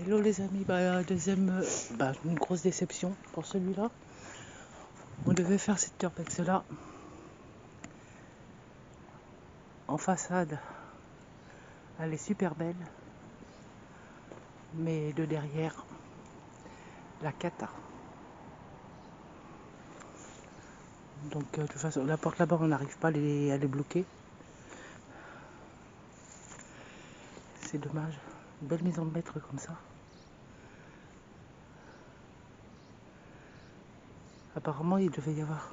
Hello les amis, une grosse déception pour celui-là. On devait faire cette urbex là en façade. Elle est super belle, mais de derrière, la cata. Donc de toute façon, la porte là-bas, on n'arrive pas à les bloquer. C'est dommage. Une belle maison de maître comme ça. Apparemment, il devait y avoir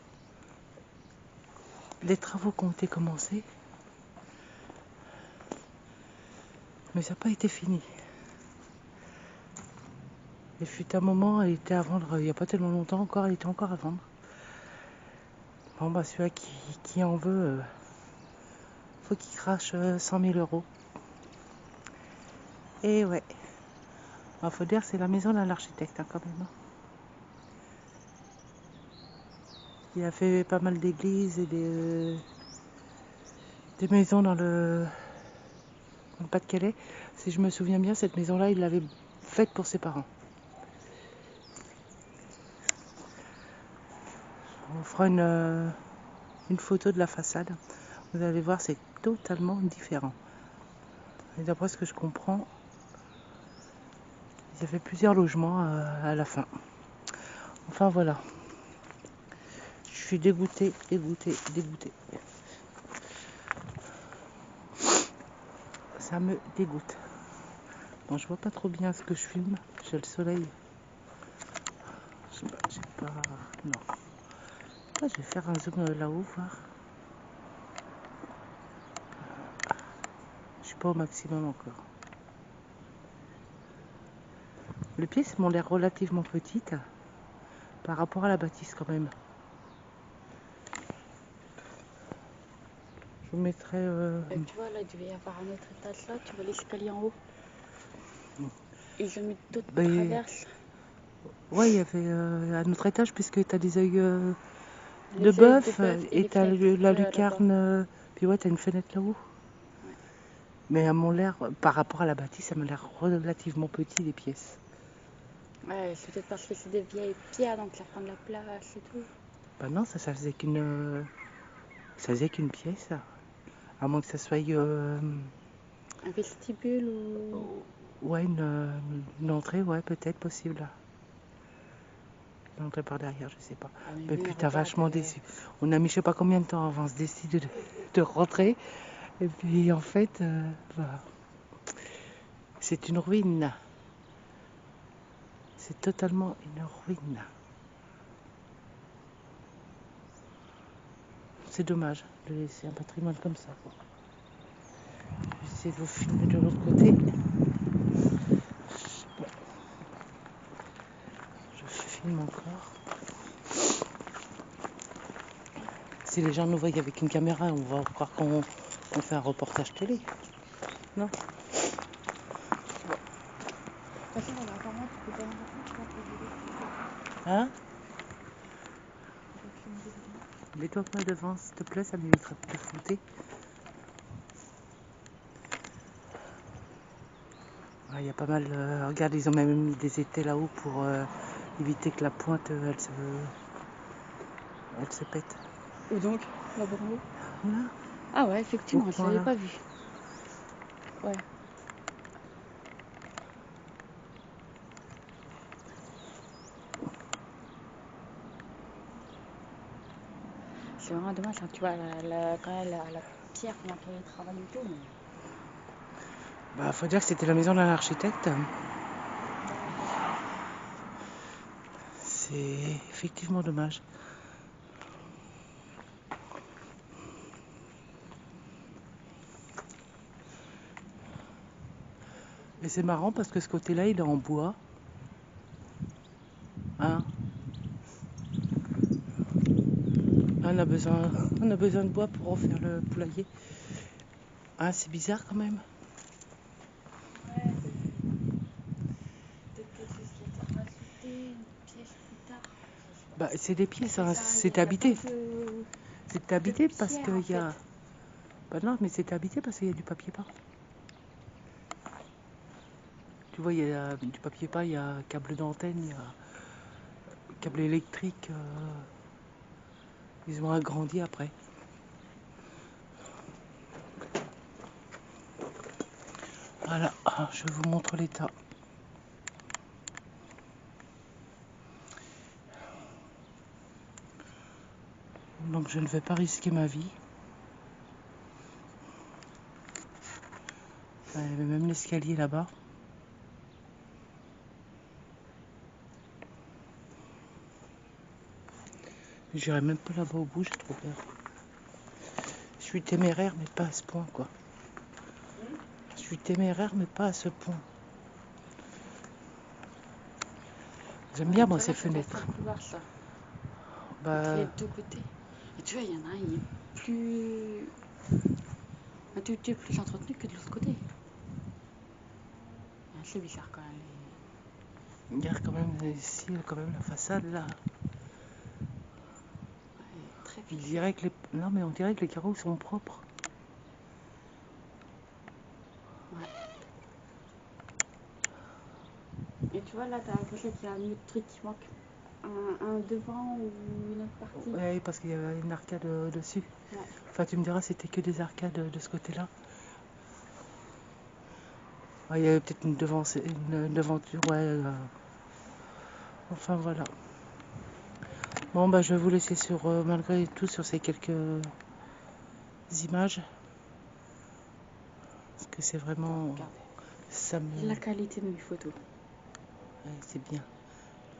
des travaux qui ont été commencés, mais ça n'a pas été fini. Il fut un moment, elle était à vendre, il n'y a pas tellement longtemps encore, elle était encore à vendre. Bon bah celui-là qui en veut, faut qu'il crache 100 000 €. Et ouais, il faut dire c'est la maison d'un architecte quand même. Il a fait pas mal d'églises et des maisons dans le Pas-de-Calais. Si je me souviens bien, cette maison-là, il l'avait faite pour ses parents. On fera une photo de la façade. Vous allez voir, c'est totalement différent. Et d'après ce que je comprends, il y avait plusieurs logements à la fin. Enfin voilà. Je suis dégoûtée. Ça me dégoûte. Bon, je vois pas trop bien ce que je filme. J'ai le soleil. J'ai pas. Non. Je vais faire un zoom là-haut, voir. Je suis pas au maximum encore. Les pièces m'ont l'air relativement petites par rapport à la bâtisse quand même. Je vous mettrai... Tu vois, là, il devait y avoir un autre étage là, tu vois l'escalier en haut. Ils ont mis d'autres traverses. Ouais, il y avait un autre étage puisque tu as des œils de bœuf et tu as la lucarne. Puis ouais, tu as une fenêtre là-haut. Ouais. Mais à mon l'air, par rapport à la bâtisse, ça m'a l'air relativement petit les pièces. Ouais, c'est peut-être parce que c'est des vieilles pierres, donc ça prend de la place et tout. Bah non, ça faisait qu'une pièce. À moins que ça soit un vestibule ou... Ouais, une entrée, ouais, peut-être possible. L'entrée par derrière, je sais pas. Mais putain, vachement déçu. On a mis je sais pas combien de temps avant de se décider de rentrer. Et puis en fait, voilà. C'est une ruine. C'est totalement une ruine. C'est dommage de laisser un patrimoine comme ça. J'essaie de vous filmer de l'autre côté. Je filme encore. Si les gens nous voient avec une caméra, on va croire qu'on fait un reportage télé. Non. Hein? Mets-toi pas devant, s'il te plaît, ça m'évitera de te flouter. Il y a pas mal... regarde, ils ont même mis des étais là-haut pour éviter que la pointe, elle se pète. Où donc? Là-bas en haut? Voilà. Ah ouais, effectivement, je l'avais pas vu. Ouais. C'est vraiment dommage quand tu vois la pierre, comment elle travaille et tout. Mais... Bah, faut dire que c'était la maison d'un architecte. C'est effectivement dommage. Et c'est marrant parce que ce côté-là, il est en bois. Hein? On a besoin de bois pour refaire le poulailler. Hein, c'est bizarre quand même. Ouais, peut-être quelque chose qui a été rajouté, une pièce plus tard. Bah, c'est des pièces, hein. C'est habité. C'est habité parce qu'il y a... Bah non, mais c'est habité parce qu'il y a du papier peint. Tu vois, il y a du papier peint, il y a câble d'antenne, il y a câble électrique. Ils ont agrandi après. Voilà, je vous montre l'état. Donc je ne vais pas risquer ma vie. Il y avait même l'escalier là-bas. J'irai même pas là-bas au bout, j'ai trop peur. Je suis téméraire, mais pas à ce point, quoi. Je suis téméraire, mais pas à ce point. J'aime bien, moi, ces fenêtres. Couloir, ça. Bah, Les deux côtés. Et tu vois, il y en a un, il est plus... un tout petit peu plus entretenu que de l'autre côté. C'est bizarre quand même. regarde quand même ici, quand même la façade là. Ouais, très On fixé. dirait que les... Non, mais on dirait que les carreaux sont propres. Ouais. Et tu vois, là, t'as l'impression qu'il y a un autre truc qui manque. Un devant ou une autre partie. Oui, parce qu'il y avait une arcade dessus. Ouais. Enfin, tu me diras, c'était que des arcades de ce côté-là. Ah, il y avait peut-être une devanture, ouais. Enfin, voilà. Bon, bah, je vais vous laisser sur, malgré tout, sur ces quelques images. Parce que c'est vraiment... Regarde. Ça me... La qualité de mes photos. Ouais, c'est bien.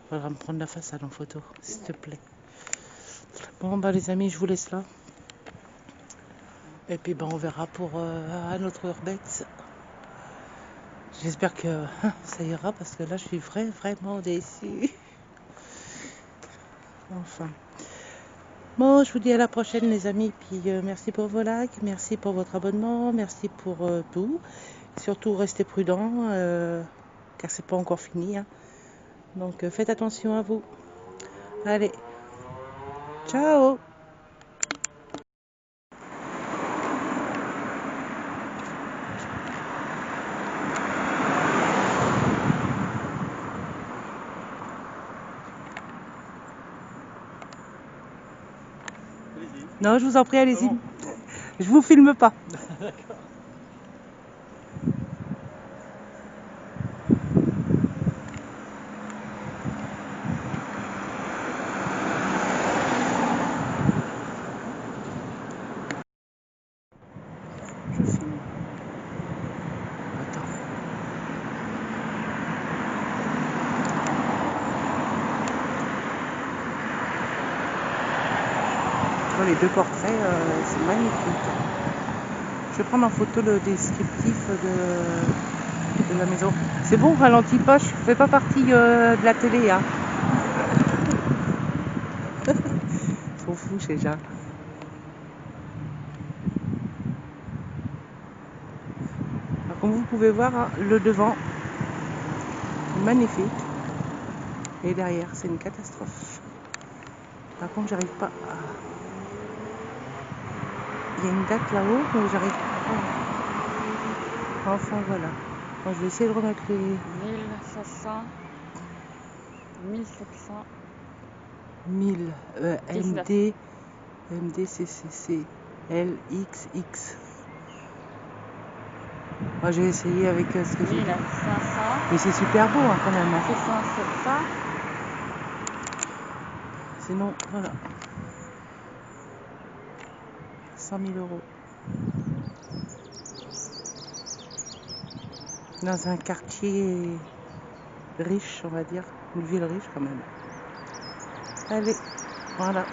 Il faudra me prendre la façade en photo, s'il te plaît. Bon, bah, les amis, je vous laisse là. Et puis, bah, on verra pour un autre urbex. J'espère que ça ira parce que là, je suis vraiment déçue. Enfin. Bon, je vous dis à la prochaine, les amis. Puis merci pour vos likes, merci pour votre abonnement, merci pour tout. Surtout, restez prudents, car c'est pas encore fini. Hein. Donc, faites attention à vous. Allez, ciao! Non, je vous en prie, allez-y. Bon. Je vous filme pas. D'accord. Je filme. Attends. Tu vois, les deux portraits, c'est magnifique. Je vais prendre en photo le descriptif de la maison. C'est bon, ralentis pas, je fais pas partie de la télé. Hein. Ils sont fous déjà. Alors, comme vous pouvez voir, hein, le devant, magnifique. Et derrière, c'est une catastrophe. Par contre, j'arrive pas à... Il y a une date là-haut, mais j'arrive pas. Enfin, voilà. Bon, je vais essayer de remettre les... 1500, 1700, 1000 19. MD, MDCCC, LXX. Moi, j'ai essayé avec ce que j'ai vu. 1500. Mais c'est super beau hein, quand même. Hein. 600, 700. Sinon, voilà. 100 000 euros. Dans un quartier riche, on va dire. Une ville riche quand même. Allez, voilà.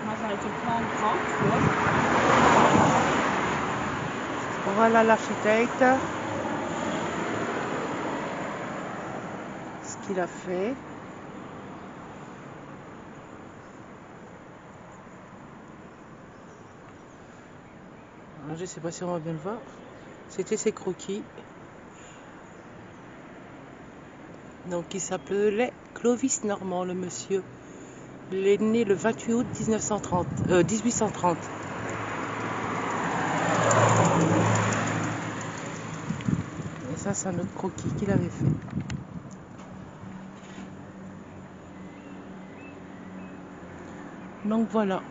Moi, j'aurais tout le plan grand. Voilà l'architecte. Ce qu'il a fait. Alors, je ne sais pas si on va bien le voir. C'était ses croquis. Donc il s'appelait Clovis Normand, le monsieur. Il est né le 28 août 1830. Et ça, c'est un autre croquis qu'il avait fait. Donc voilà.